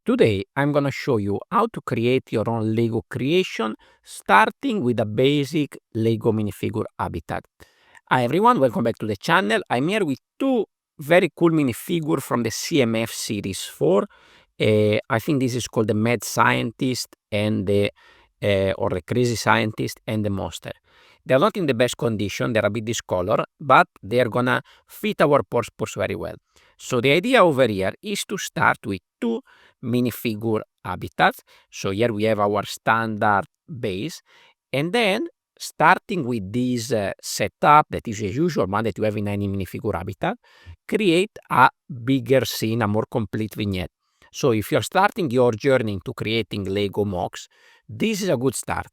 Today, I'm going to show you how to create your own Lego creation, starting with a basic Lego minifigure habitat. Hi everyone, welcome back to the channel. I'm here with two very cool minifigure from the CMF Series 4. I think this is called the Mad Scientist and the or the Crazy Scientist and the Monster. They're not in the best condition, they're a bit discolored, but they're gonna fit our purpose very well. So the idea over here is to start with two minifigure habitats. So here we have our standard base, and then starting with this setup that is as usual one that you have in any minifigure habitat, create a bigger scene, a more complete vignette. So if you're starting your journey into creating Lego MOCs, this is a good start.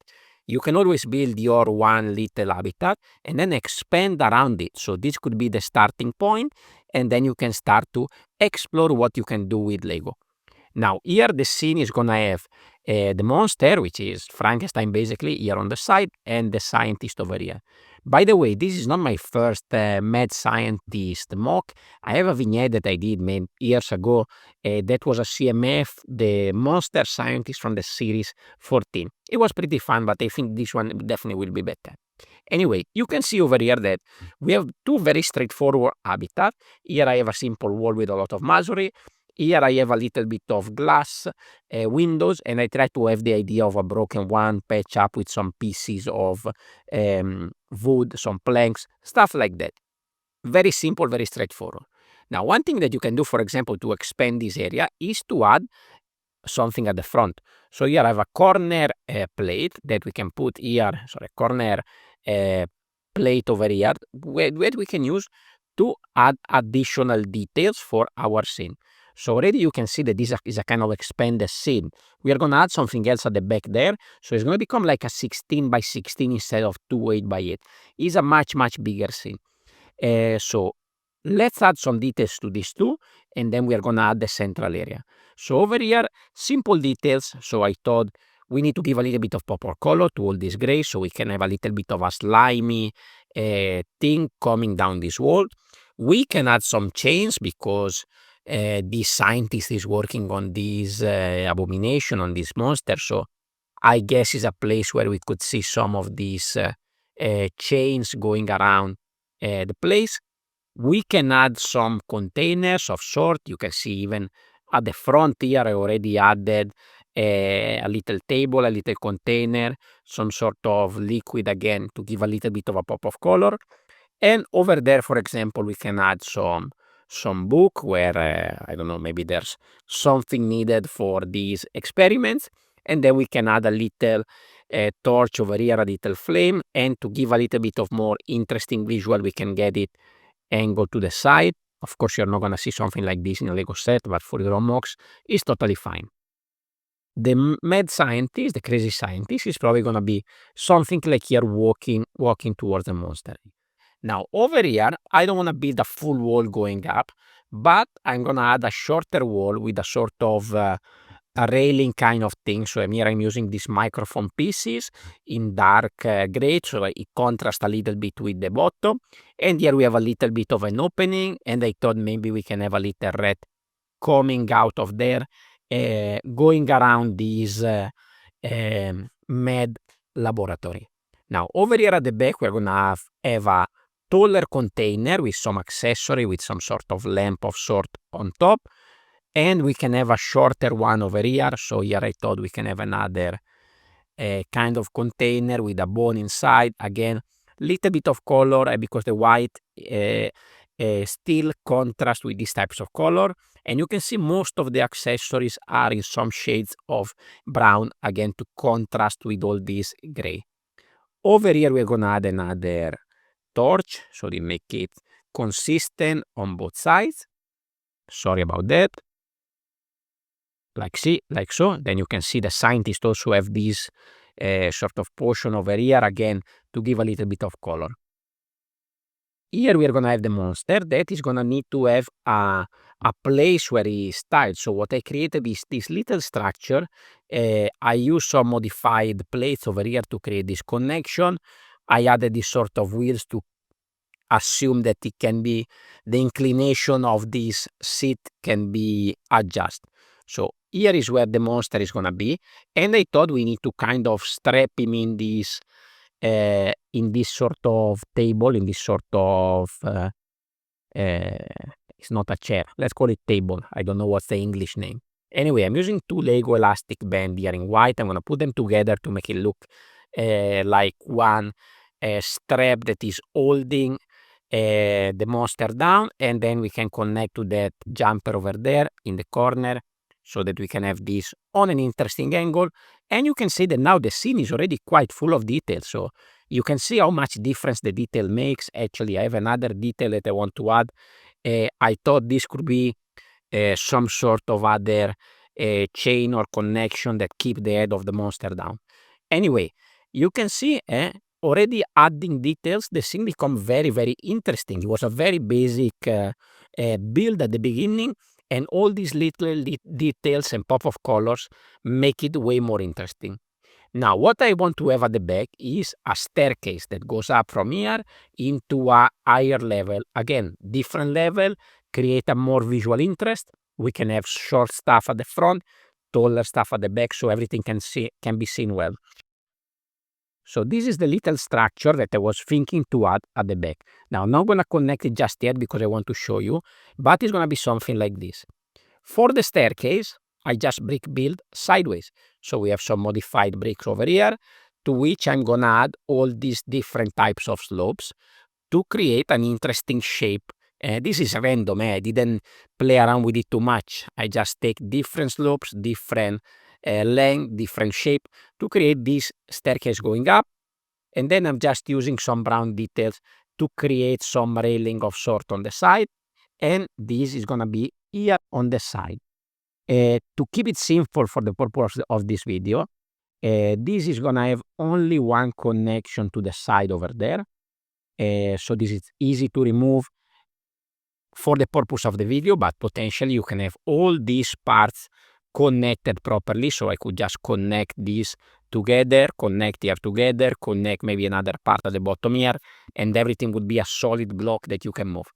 You can always build your one little habitat and then expand around it. So this could be the starting point, and then you can start to explore what you can do with Lego. Now here the scene is gonna have the monster, which is Frankenstein basically here on the side, and the scientist over here. By the way, this is not my first Mad Scientist mock. I have a vignette that I did many years ago. That was a CMF, the monster scientist from the series 14. It was pretty fun, but I think this one definitely will be better. Anyway, you can see over here that we have two very straightforward habitats. Here I have a simple wall with a lot of masonry. Here I have a little bit of glass windows, and I try to have the idea of a broken one, patch up with some pieces of wood, some planks, stuff like that. Very simple, very straightforward. Now, one thing that you can do, for example, to expand this area is to add something at the front. So here I have a corner plate that we can put here, sorry, corner plate over here, where we can use to add additional details for our scene. So already you can see that this is a kind of expanded scene. We are going to add something else at the back there. So it's going to become like a 16 by 16 instead of 2 8 by 8. It's a much bigger scene. So let's add some details to this too, and then we are going to add the central area. So over here, simple details. So I thought we need to give a little bit of purple color to all this gray, so we can have a little bit of a slimy thing coming down this wall. We can add some chains because this scientist is working on this abomination, on this monster. So I guess it's a place where we could see some of these chains going around the place. We can add some containers of sort. You can see even at the front here I already added a little table, a little container, some sort of liquid again to give a little bit of a pop of color. And over there, for example, we can add some book where I don't know, maybe there's something needed for these experiments, and then we can add a little torch over here, a little flame, and to give a little bit of more interesting visual, we can get it angle to the side. Of course, you're not going to see something like this in a Lego set, but for your own MOCs, it's totally fine. The mad scientist, the crazy scientist, is probably going to be something like here walking towards the monster. Now over here, I don't want to build a full wall going up, but I'm going to add a shorter wall with a sort of a railing kind of thing. So here I'm using these microfoam pieces in dark gray, so it contrasts a little bit with the bottom. And here we have a little bit of an opening, and I thought maybe we can have a little red coming out of there, going around this mad laboratory. Now over here at the back, we're going to have a taller container with some accessory, with some sort of lamp of sort on top, and we can have a shorter one over here. So here I thought we can have another kind of container with a bone inside. Again, little bit of color because the white still contrast with these types of color, and you can see most of the accessories are in some shades of brown, again to contrast with all this gray. Over here we're gonna add another torch, so they make it consistent on both sides. Sorry about that. Like so. Then you can see the scientists also have this sort of portion over here, again to give a little bit of color. Here we are gonna have the monster that is gonna need to have a place where he is tied. So what I created is this little structure. I use some modified plates over here to create this connection. I added this sort of wheels to assume that it can be, the inclination of this seat can be adjusted. So here is where the monster is gonna be, and I thought we need to kind of strap him in this sort of table, in this sort of it's not a chair, let's call it table. I don't know what's the English name. Anyway, I'm using two Lego elastic band here in white. I'm gonna put them together to make it look like one strap that is holding the monster down, and then we can connect to that jumper over there in the corner so that we can have this on an interesting angle. And you can see that now the scene is already quite full of details, so you can see how much difference the detail makes. Actually, I have another detail that I want to add. I thought this could be some sort of other chain or connection that keep the head of the monster down. Anyway, you can see already adding details, the scene become very, very interesting. It was a very basic build at the beginning, and all these little details and pop of colors make it way more interesting. Now, what I want to have at the back is a staircase that goes up from here into a higher level. Again, different level, create a more visual interest. We can have short stuff at the front, taller stuff at the back, so everything can be seen well. So this is the little structure that I was thinking to add at the back. Now, I'm not going to connect it just yet because I want to show you, but it's going to be something like this. For the staircase, I just brick build sideways. So we have some modified bricks over here, to which I'm going to add all these different types of slopes to create an interesting shape. This is random, I didn't play around with it too much. I just take different slopes, different length, different shape to create this staircase going up. And then I'm just using some brown details to create some railing of sort on the side. And this is going to be here on the side. To keep it simple for the purpose of this video, this is going to have only one connection to the side over there. So this is easy to remove for the purpose of the video, but potentially you can have all these parts connected properly. So I could just connect these together, connect here together, connect maybe another part at the bottom here, and everything would be a solid block that you can move.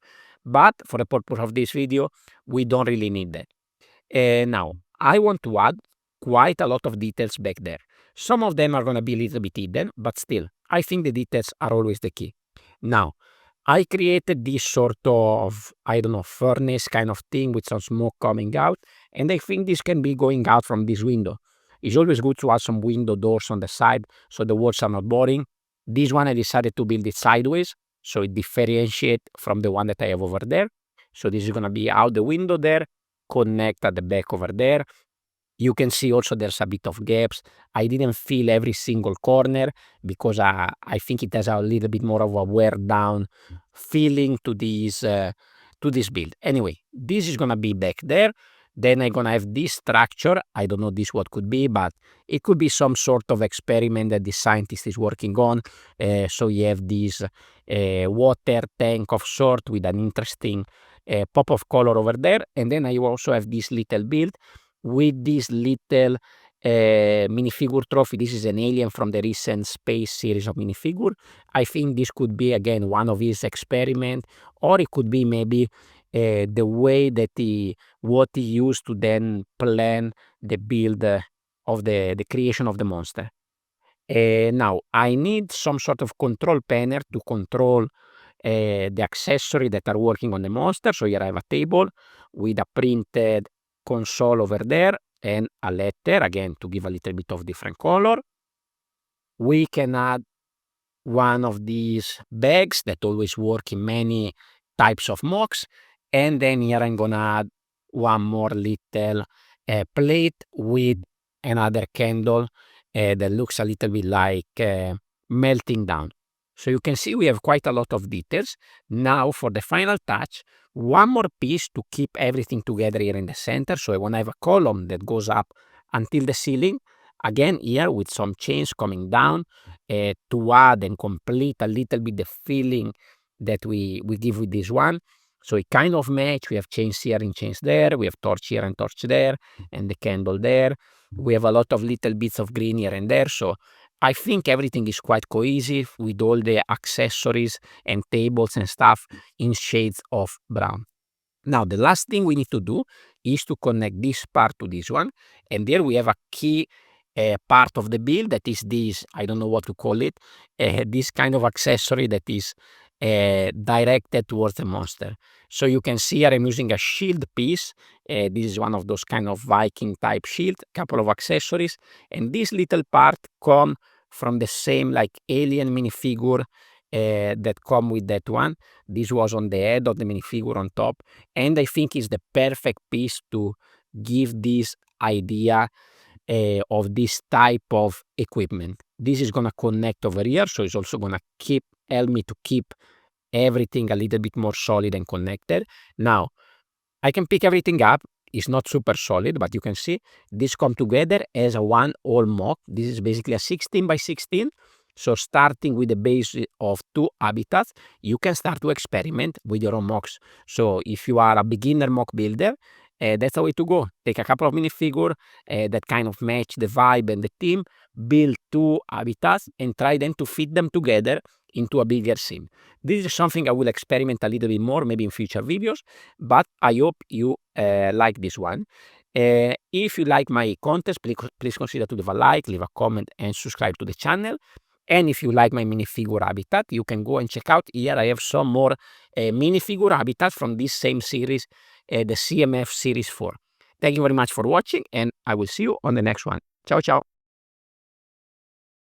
But for the purpose of this video, we don't really need that. Now, I want to add quite a lot of details back there. Some of them are going to be a little bit hidden, but still, I think the details are always the key. Now, I created this sort of, I don't know, furnace kind of thing with some smoke coming out, and I think this can be going out from this window. It's always good to add some window doors on the side so the walls are not boring. This one I decided to build it sideways, so it differentiates from the one that I have over there. So this is going to be out the window there, connect at the back over there. You can see also there's a bit of gaps. I didn't fill every single corner because I think it has a little bit more of a wear down feeling to this build. Anyway, this is gonna be back there. Then I'm gonna have this structure. I don't know this what could be, but it could be some sort of experiment that the scientist is working on. So you have this water tank of sort with an interesting pop of color over there. And then I also have this little build with this little minifigure trophy. This is an alien from the recent space series of minifigure. I think this could be again one of his experiment, or it could be maybe the way that what he used to then plan the build of the creation of the monster. Now I need some sort of control panel to control the accessory that are working on the monster. So here I have a table with a printed console over there and a letter, again, to give a little bit of different color. We can add one of these bags that always work in many types of mocks. And then here I'm gonna add one more little plate with another candle that looks a little bit like melting down. So you can see we have quite a lot of details. Now for the final touch, one more piece to keep everything together here in the center. So I want to have a column that goes up until the ceiling. Again, here with some chains coming down to add and complete a little bit the feeling that we give with this one. So it kind of match. We have chains here and chains there. We have torch here and torch there, and the candle there. We have a lot of little bits of green here and there. So I think everything is quite cohesive with all the accessories and tables and stuff in shades of brown. Now, the last thing we need to do is to connect this part to this one, and there we have a key part of the build that is this, I don't know what to call it, this kind of accessory that is directed towards the monster. So you can see here I'm using a shield piece. This is one of those kind of Viking type shield, couple of accessories, and this little part come from the same like alien minifigure that come with that one. This was on the head of the minifigure on top, and I think is the perfect piece to give this idea of this type of equipment. This is gonna connect over here, so it's also gonna help me to keep everything a little bit more solid and connected. Now, I can pick everything up. It's not super solid, but you can see this come together as a one whole mock. This is basically a 16 by 16. So starting with the base of 2 habitats, you can start to experiment with your own mocks. So if you are a beginner mock builder, that's the way to go. Take a couple of minifigure that kind of match the vibe and the theme, build 2 habitats and try then to fit them together into a bigger scene. This is something I will experiment a little bit more, maybe in future videos, but I hope you like this one. If you like my content, please consider to leave a like, leave a comment, and subscribe to the channel. And if you like my minifigure habitat, you can go and check out here. I have some more minifigure habitats from this same series, the CMF Series 4. Thank you very much for watching, and I will see you on the next one. Ciao, ciao.